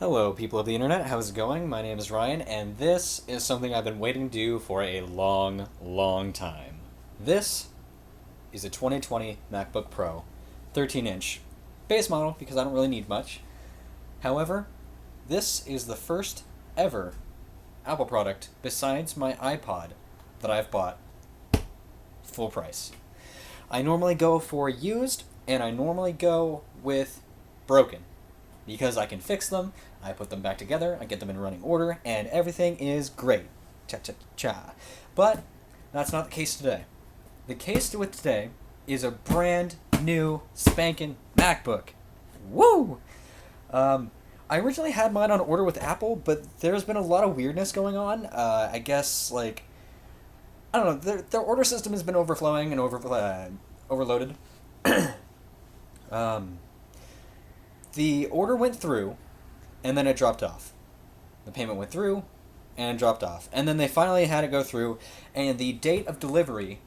Hello, people of the internet. How's it going? My name is Ryan, and this is something I've been waiting to do for a long, long time. This is a 2020 MacBook Pro, 13-inch, base model because I don't really need much. However, this is the first ever Apple product besides my iPod that I've bought full price. I normally go for used, and I normally go with broken because I can fix them, I put them back together, I get them in running order, and everything is great. Cha-cha-cha. But that's not the case today. The case with today is a brand new spanking MacBook. Woo! I originally had mine on order with Apple, but there's been a lot of weirdness going on. I guess, I don't know, their order system has been overflowing and overloaded. The order went through, and then it dropped off. The payment went through, and it dropped off. And then they finally had it go through, and the date of delivery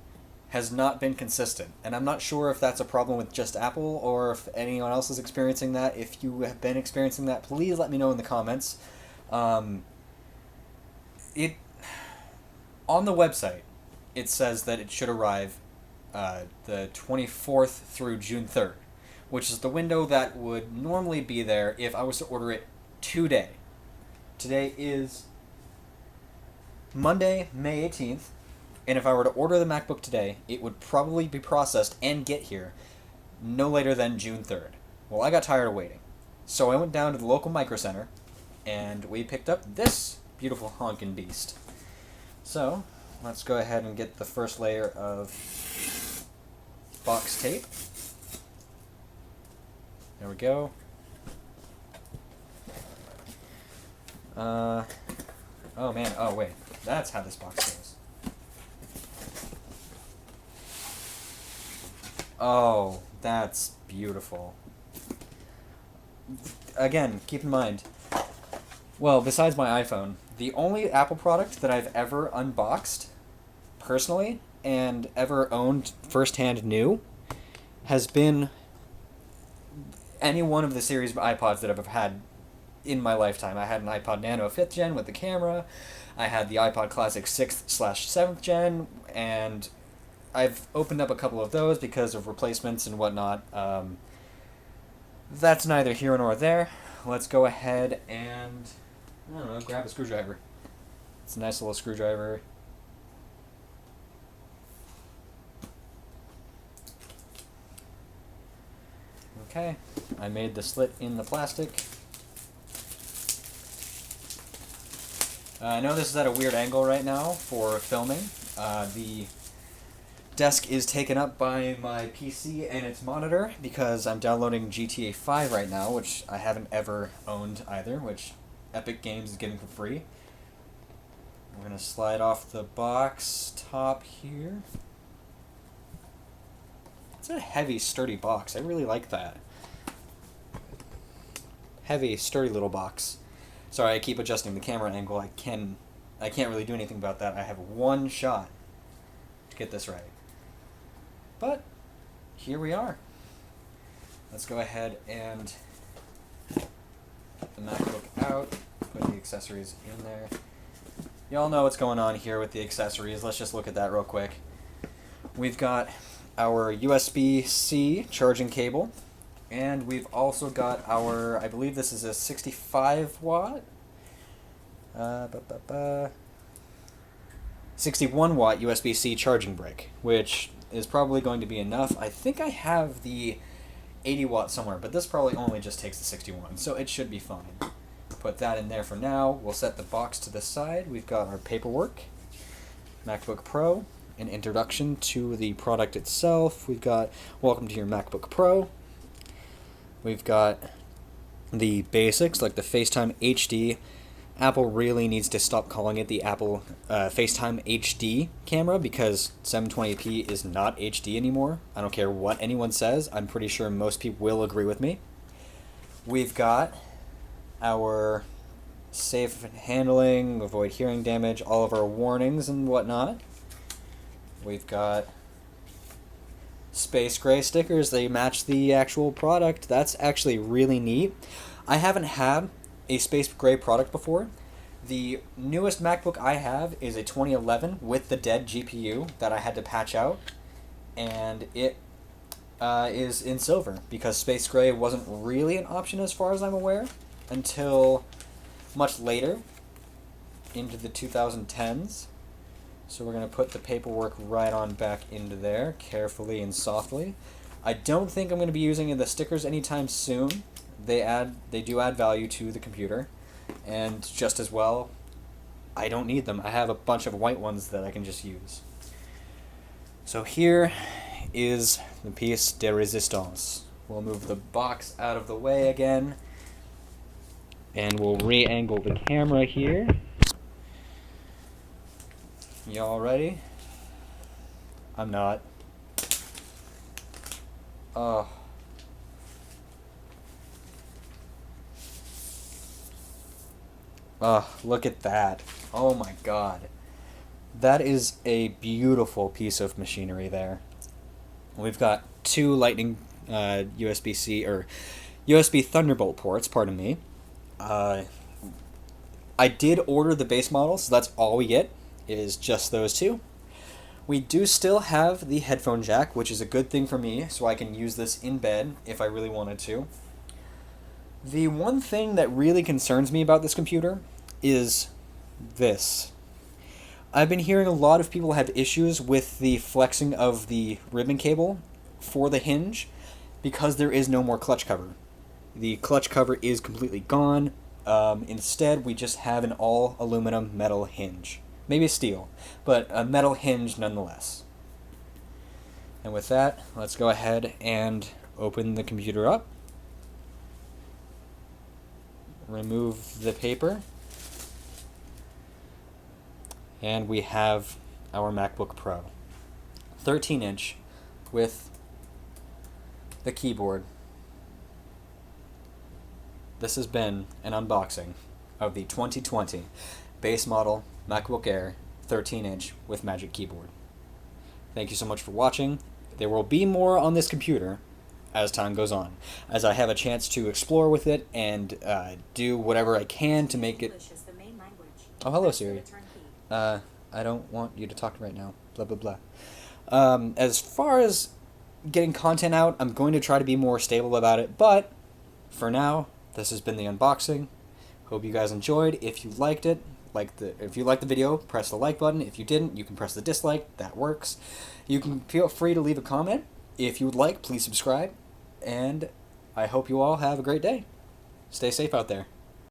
has not been consistent. And I'm not sure if that's a problem with just Apple, or if anyone else is experiencing that. If you have been experiencing that, please let me know in the comments. On the website, it says that it should arrive the 24th through June 3rd. Which is the window that would normally be there if I was to order it today. Today is Monday, May 18th, and if I were to order the MacBook today, it would probably be processed and get here no later than June 3rd. Well, I got tired of waiting. So I went down to the local Micro Center, and we picked up this beautiful honkin' beast. So, let's go ahead and get the first layer of box tape. There we go. Oh man, oh wait, that's how this box goes. Oh, that's beautiful. Again, keep in mind, well, besides my iPhone, the only Apple product that I've ever unboxed, personally, and ever owned firsthand new, has been any one of the series of iPods that I've had in my lifetime. I had an iPod Nano 5th gen with the camera, I had the iPod Classic 6th/7th gen, and I've opened up a couple of those because of replacements and whatnot. That's neither here nor there. Let's go ahead and, I don't know, grab a screwdriver. It's a nice little screwdriver. Okay, I made the slit in the plastic. I know this is at a weird angle right now for filming. The desk is taken up by my PC and its monitor because I'm downloading GTA 5 right now, which I haven't ever owned either, which Epic Games is giving for free. We're going to slide off the box top here. It's a heavy, sturdy box. I really like that. Heavy, sturdy little box. Sorry, I keep adjusting the camera angle. I can't really do anything about that. I have one shot to get this right. But here we are. Let's go ahead and get the MacBook out, put the accessories in there. Y'all know what's going on here with the accessories. Let's just look at that real quick. We've got our USB-C charging cable, and we've also got our, I believe this is a 65 watt, 61 watt USB-C charging brick, which is probably going to be enough. I think I have the 80 watt somewhere, but this probably only just takes the 61, so it should be fine. Put that in there for now. We'll set the box to the side. We've got our paperwork, MacBook Pro, an introduction to the product itself. We've got welcome to your MacBook Pro. We've got the basics like the FaceTime HD. Apple really needs to stop calling it the Apple FaceTime HD camera because 720p is not HD anymore. I don't care what anyone says. I'm pretty sure most people will agree with me. We've got our safe handling, avoid hearing damage, all of our warnings and whatnot. We've got space gray stickers. They match the actual product. That's actually really neat. I haven't had a space gray product before. The newest MacBook I have is a 2011 with the dead GPU that I had to patch out, and it is in silver because space gray wasn't really an option as far as I'm aware until much later into the 2010s. So we're going to put the paperwork right on back into there, carefully and softly. I don't think I'm going to be using the stickers anytime soon. They do add value to the computer, and just as well, I don't need them. I have a bunch of white ones that I can just use. So here is the piece de resistance. We'll move the box out of the way again, and we'll re-angle the camera here. Y'all ready? I'm not. Oh. Oh, look at that. Oh my god. That is a beautiful piece of machinery there. We've got two lightning USB-C or USB Thunderbolt ports, pardon me. I did order the base model, so that's all we get is just those two. We do still have the headphone jack, which is a good thing for me, so I can use this in bed if I really wanted to. The one thing that really concerns me about this computer is this. I've been hearing a lot of people have issues with the flexing of the ribbon cable for the hinge because there is no more clutch cover. The clutch cover is completely gone. Instead, we just have an all aluminum metal hinge. Maybe steel, but a metal hinge nonetheless. And with that, let's go ahead and open the computer up. Remove the paper. And we have our MacBook Pro. 13-inch with the keyboard. This has been an unboxing of the 2020 base model MacBook Air 13-inch with Magic Keyboard. Thank you so much for watching. There will be more on this computer as time goes on, as I have a chance to explore with it and do whatever I can to make it... Oh, hello, Siri. I don't want you to talk right now. Blah, blah, blah. As far as getting content out, I'm going to try to be more stable about it, but for now, this has been the unboxing. Hope you guys enjoyed. If you liked it, if you liked the video, press the like button. If you didn't, you can press the dislike. That works. You can feel free to leave a comment. If you would like, please subscribe. And I hope you all have a great day. Stay safe out there.